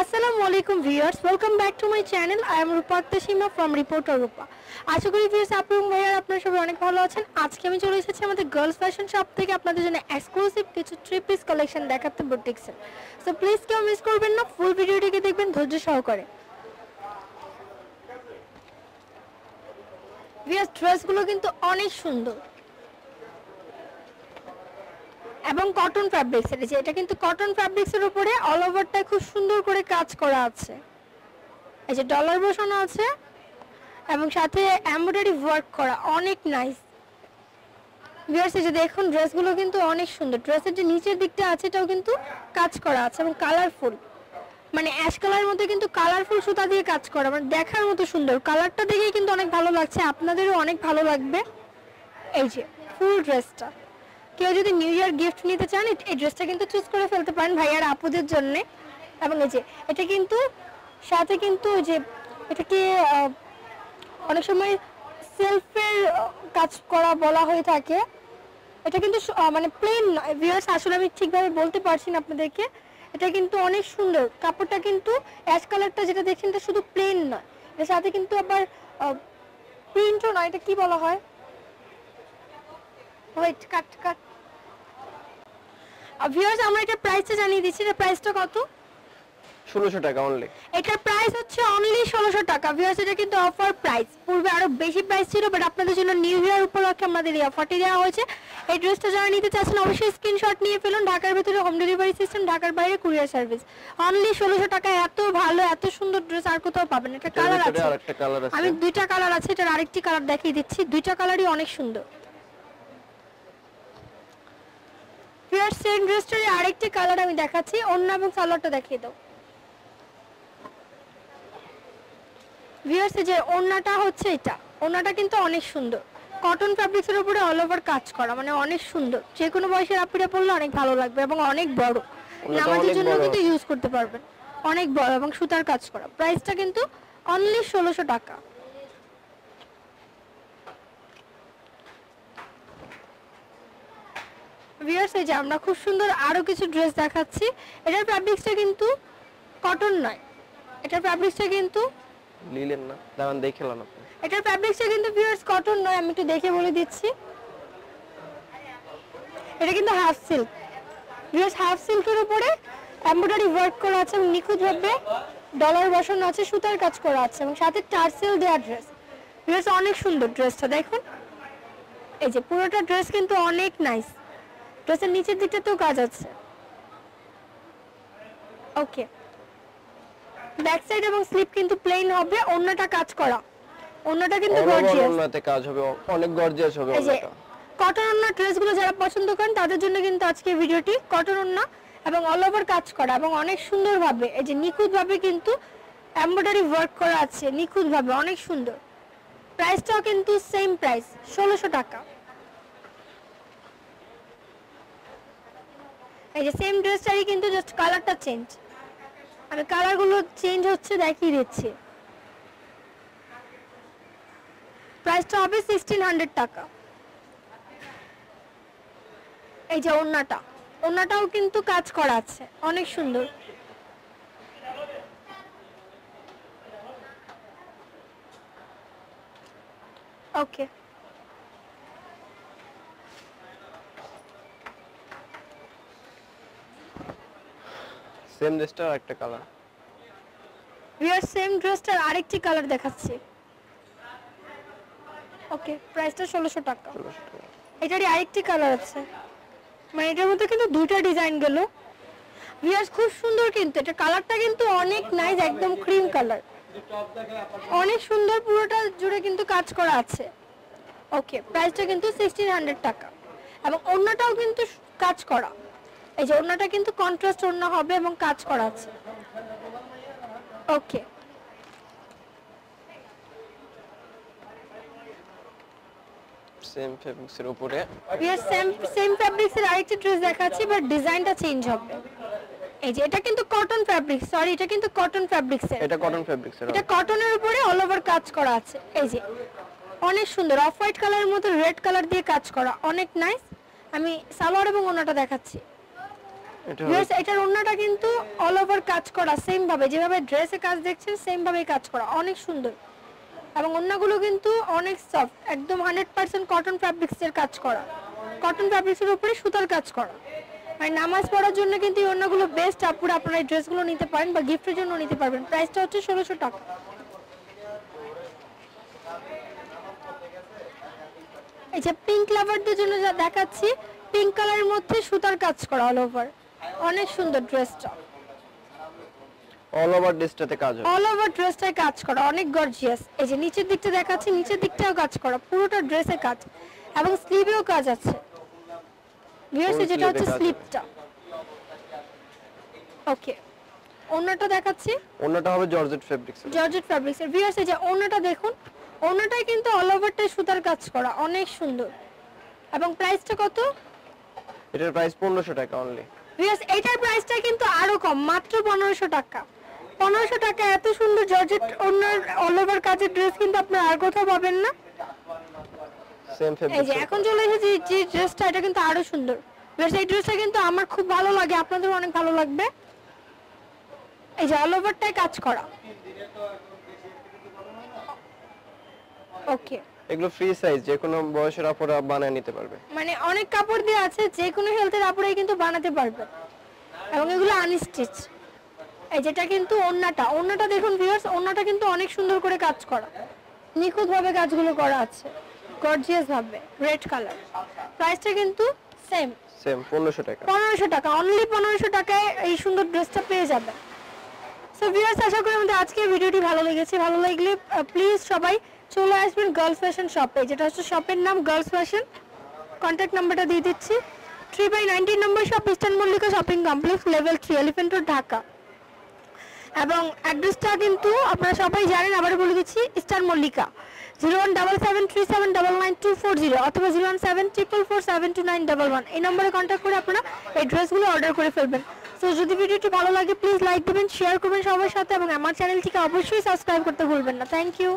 Assalamualaikum viewers, welcome back to my channel. I am Rupatta Shima from Reporter Rupa. আশা করি viewers আপনারা ভাইয়া আপনারা সবাই অনেক ভালো আছেন। আজকে আমি চলে এসেছি আমাদের গার্লস ফ্যাশন শপ থেকে আপনাদের জন্য এক্সক্লুসিভ কিছু থ্রি পিস কালেকশন দেখাতে বুটিক্সে। সো প্লিজ কেউ মিস করবেন না, ফুল ভিডিওটিকে দেখবেন ধৈর্য সহকারে। ভিউয়ার্স ড্রেসগুলো কিন্তু অনেক সুন্দর এবং কটন ফ্যাব্রিক্সের, যে এটা কিন্তু কটন ফ্যাব্রিক্সের উপরে অল ওভারটা খুব সুন্দর করে কাজ করা আছে। এই যে ডলার বসানো আছে এবং সাথে এমব্রয়ডারি ওয়ার্ক করা, অনেক নাইস। ভিউয়ার্স এই যে দেখুন ড্রেসগুলো কিন্তু অনেক সুন্দর। ড্রেসের যে নিচের দিকটা আছে এটাও কিন্তু কাজ করা আছে এবং কালারফুল, মানে অ্যাশ কালারের মধ্যে কিন্তু কালারফুল সুতা দিয়ে কাজ করা, মানে দেখার মতো সুন্দর। কালারটা দেখেই কিন্তু অনেক ভালো লাগছে, আপনাদেরও অনেক ভালো লাগবে। এই যে ফুল ড্রেসটা, কেউ যদি নিউ ইয়ার গিফট নিতে চান এই ড্রেসটা কিন্তু চুজ করে ফেলতে পারেন ভাইয়ার আপুদের জন্য। এবং এই যে এটা কিন্তু সাথে কিন্তু যে এটাকে অনেক সময় সেলফের কাজ করা বলা হয়ে থাকে, এটা কিন্তু মানে প্লেন নয় ভিউয়ার্স, আসলে আমি ঠিকভাবে বলতে পারছি না আপনাদেরকে। এটা কিন্তু অনেক সুন্দর, কাপড়টা কিন্তু অ্যাশ কালারটা যেটা দেখছেন এটা শুধু প্লেন নয়, এর সাথে কিন্তু আবার প্রিন্টও নয়, এটা কি বলা হয়, ওয়েট কাট কাট। ভিউয়ার্স আমরা এটা প্রাইসটা জানিয়ে দিচ্ছি, এটা প্রাইসটা কত? 1600 টাকা অনলি। এটার প্রাইস হচ্ছে অনলি 1600 টাকা। ভিউয়ার্স এটা কিন্তু অফার প্রাইস, পূর্বে আরো বেশি প্রাইস ছিল, বাট আপনাদের জন্য নিউ ইয়ার উপলক্ষে আমাদের এই অফারটি দেওয়া হয়েছে। এই ড্রেসটা যারা নিতে চাচ্ছেন অবশ্যই স্ক্রিনশট নিয়ে ফেলুন। ঢাকার ভিতরে হোম ডেলিভারি সিস্টেম, ঢাকার বাইরে কুরিয়ার সার্ভিস। অনলি 1600 টাকা এত ভালো এত সুন্দর ড্রেস আর কোথাও পাবেন। এটা কালার আছে, আরেকটা কালার আছে, আমি দুইটা কালার আছে, এটার আরেকটি কালার দেখিয়ে দিচ্ছি। দুইটা কালারই অনেক সুন্দর। ভিউয়ার্স সেম ড্রেসটার আরেকটি কালার আমি দেখাচ্ছি, ওড়না এবং সালোয়ারটা দেখিয়ে দাও। ভিউয়ার্স যে ওড়নাটা হচ্ছে এটা, ওড়নাটা কিন্তু অনেক সুন্দর, কটন ফ্যাব্রিক্সের উপরে অল ওভার কাজ করা, মানে অনেক সুন্দর। যে কোনো বয়সের আপুরা পরলে অনেক ভালো লাগবে এবং অনেক বড়, নামাজের জন্য কিন্তু ইউজ করতে পারবেন, অনেক বড় এবং সুতার কাজ করা। প্রাইসটা কিন্তু অনলি 1600 টাকা। ভিউয়ার্স এই যে আমরা খুব সুন্দর আরো কিছু ড্রেস দেখাচ্ছি। এটার ফ্যাব্রিক্সটা কিন্তু কটন নয়, এটার ফ্যাব্রিক্সটা কিন্তু লিলেন না, দাঁড়ান দেখেলাম আপনি। এটার ফ্যাব্রিক্সটা কিন্তু ভিউয়ার্স কটন নয়, আমি একটু দেখে বলে দিচ্ছি। এটা কিন্তু হাফ সিল্ক। ভিউয়ার্স হাফ সিল্কের উপরে এমব্রয়ডারি ওয়ার্ক করা আছে এবং নিখুঁতভাবে ডলার বসানো আছে, সুতার কাজ করা আছে এবং সাথে টার্সেল দেওয়া ড্রেস। ভিউয়ার্স অনেক সুন্দর ড্রেসটা দেখুন। এই যে পুরোটা ড্রেস কিন্তু অনেক নাইস। ড্রেসের নিচের দিকটাতেও কাজ আছে। ওকে, ব্যাক সাইড এবং স্লিপ কিন্তু প্লেন হবে, ওন্নাটা কাজ করা, ওন্নাটা কিন্তু গর্জিয়াস, ওন্নাতে কাজ হবে, অনেক গর্জিয়াস হবে ওন্নাটা। কটন ওন্না ড্রেসগুলো যারা পছন্দ করেন তাদের জন্য কিন্তু আজকে ভিডিওটি। কটন ওন্না এবং অল ওভার কাজ করা এবং অনেক সুন্দরভাবে এই যে নিখুঁতভাবে কিন্তু এমব্রয়ডারি ওয়ার্ক করা আছে, নিখুঁতভাবে অনেক সুন্দর। প্রাইসটাও কিন্তু সেম প্রাইস 1600 টাকা। এই যে সেম ড্রেসটারই কিন্তু জাস্ট কালারটা চেঞ্জ, আমি কালারগুলো চেঞ্জ হচ্ছে দেখিয়ে দিচ্ছি। প্রাইসটা হবে 1600 টাকা। এই যে ওড়নাটা, ওড়নাটাও কিন্তু কাজ করা আছে, অনেক সুন্দর। ওকে, সেম ড্রেসটার একটা কালার। ভিউয়ার সেম ড্রেসটার আরেকটি কালার দেখাচ্ছি। ওকে, প্রাইসটা 1600 টাকা। এটারই আরেকটি কালার আছে, মানে এটার মধ্যে কিন্তু দুইটা ডিজাইন গেল। ভিউয়ার্স খুব সুন্দর, কিন্তু এটা কালারটা কিন্তু অনেক নাইস, একদম ক্রিম কালার, অনেক সুন্দর। পুরোটা জুড়ে কিন্তু কাজ করা আছে। ওকে, প্রাইসটা কিন্তু 1600 টাকা এবং ওড়নাটাও কিন্তু কাজ করা। এই যে ওড়নাটা কিন্তু কন্ট্রাস্ট ওড়না হবে এবং কাজ করা আছে। ওকে, সেম ফেব্রিক্সের উপরে সেম ফ্যাব্রিক্সের আরেকটি ড্রেস দেখাচ্ছি, বাট ডিজাইনটা চেঞ্জ হবে। এই যে এটা কিন্তু কটন ফ্যাব্রিক, সরি এটা কিন্তু কটন ফ্যাব্রিক্সের, এটা কটন ফ্যাব্রিক্সের, এটা কটনের উপরে অল ওভার কাজ করা আছে। এই যে অনেক সুন্দর অফ হোয়াইট কালারের মধ্যে রেড কালার দিয়ে কাজ করা, অনেক নাইস। আমি সালোয়ার এবং ওড়নাটা দেখাচ্ছি। এটা ভিউয়ার্স এটার ওন্নাটা কিন্তু অল ওভার কাজ করা সেম ভাবে, যেভাবে ড্রেসে কাজ দেখছেন সেম ভাবেই কাজ করা, অনেক সুন্দর। এবং ওন্নাগুলো কিন্তু অনেক সফট, একদম 100% কটন ফ্যাব্রিক্সের কাজ করা, কটন ফ্যাব্রিক্সের উপরে সুতার কাজ করা। মানে নামাজ পড়ার জন্য কিন্তু এই ওন্নাগুলো বেস্ট। আপুরা আপনারা এই ড্রেসগুলো নিতে পারেন বা গিফটের জন্য নিতে পারবেন। প্রাইসটা হচ্ছে 1600 টাকা। এই যে পিঙ্ক লাভারদের জন্য যা দেখাচ্ছি, পিঙ্ক কালারের মধ্যে সুতার কাজ করা অল ওভার, অনেক সুন্দর ড্রেসটা। অল ওভার ড্রেসটাতে কাজ হবে। অল ওভার ড্রেসটায় কাজ করা, অনেক গর্জিয়াস। এই যে নিচের দিকটা দেখাচ্ছি, নিচের দিকটাও কাজ করা, পুরোটা ড্রেসে কাজ এবং স্লিভেও কাজ আছে। ভিউয়ার্স Full যেটা হচ্ছে sleeve-এ কাজ স্লিভটা। ওকে, ওন্নাটা দেখাচ্ছি, ওন্নাটা হবে জর্জেট ফেব্রিক্সের। জর্জেট ফ্যাব্রিক্সের। ভিউয়ার্স এই যে ওন্নাটা দেখুন, ওন্নাটাই কিন্তু অল ওভারটাই সুতার কাজ করা, অনেক সুন্দর। এবং প্রাইসটা কত? এটার প্রাইস 1500 টাকা অনলি। ভিউয়ার্স এটার প্রাইসটা কিন্তু আরো কম, মাত্র 1500 টাকা। 1500 টাকা এত সুন্দর জর্জেট ওন্নার অল ওভার কাজের ড্রেস কিন্তু আপনারা আর কোথাও পাবেন না। সেম এই ফেব্রিক্স। যে এখন চলে এসেছি যে ড্রেসটা, এটা কিন্তু আরো সুন্দর। ভিউয়ার্স এই ড্রেসটা কিন্তু আমার খুব ভালো লাগে, আপনাদের অনেক ভালো লাগবে। এই যে অল ওভারটাই কাজ করা। ওকে, এগুলো ফ্রি সাইজ, যে কোনো বয়সের আপুরা বানায় নিতে পারবে। মানে অনেক কাপড় দিয়ে আছে, যে কোনো হেলথের আপুরাই কিন্তু বানাতে পারবে। এবং এগুলো আনস্টিচ। এই যেটা কিন্তু ওন্নাটা, ওন্নাটা দেখুন ভিউয়ার্স, ওন্নাটা কিন্তু অনেক সুন্দর করে কাজ করা, নিখুঁত ভাবে কাজগুলো করা আছে, গর্জিয়াস ভাবে, রেড কালার। প্রাইসটা কিন্তু সেম, সেম 1500 টাকা। 1500 টাকা, অনলি 1500 টাকায় এই সুন্দর ড্রেসটা পেয়ে যাবেন। সো ভিউয়ার্স আশা করি আমাদের আজকের ভিডিওটি ভালো লেগেছে। ভালো লাগলে প্লিজ সবাই চলে আসবেন গার্লস ফ্যাশন শপে, যেটা হচ্ছে শপের নাম গার্লস ফ্যাশন। কন্ট্যাক্ট নাম্বারটা দিয়ে দিচ্ছি, 3/19 নম্বর shop, eastern Mallika shopping complex, level 3, elephant road, Dhaka. এবং অ্যাড্রেসটা কিন্তু আপনারা সবাই জানেন, আবার বলে দিচ্ছি, ইস্টার্ন মল্লিকা, 017737999240 অথবা 01744472911 এই নম্বরে কন্ট্যাক্ট করে আপনারা এই ড্রেসগুলো অর্ডার করে ফেলবেন। সো যদি ভিডিওটি ভালো লাগে প্লিজ লাইক দিবেন, শেয়ার করবেন সবার সাথে এবং আমার চ্যানেলটিকে অবশ্যই সাবস্ক্রাইব করতে ভুলবেন না। Thank you.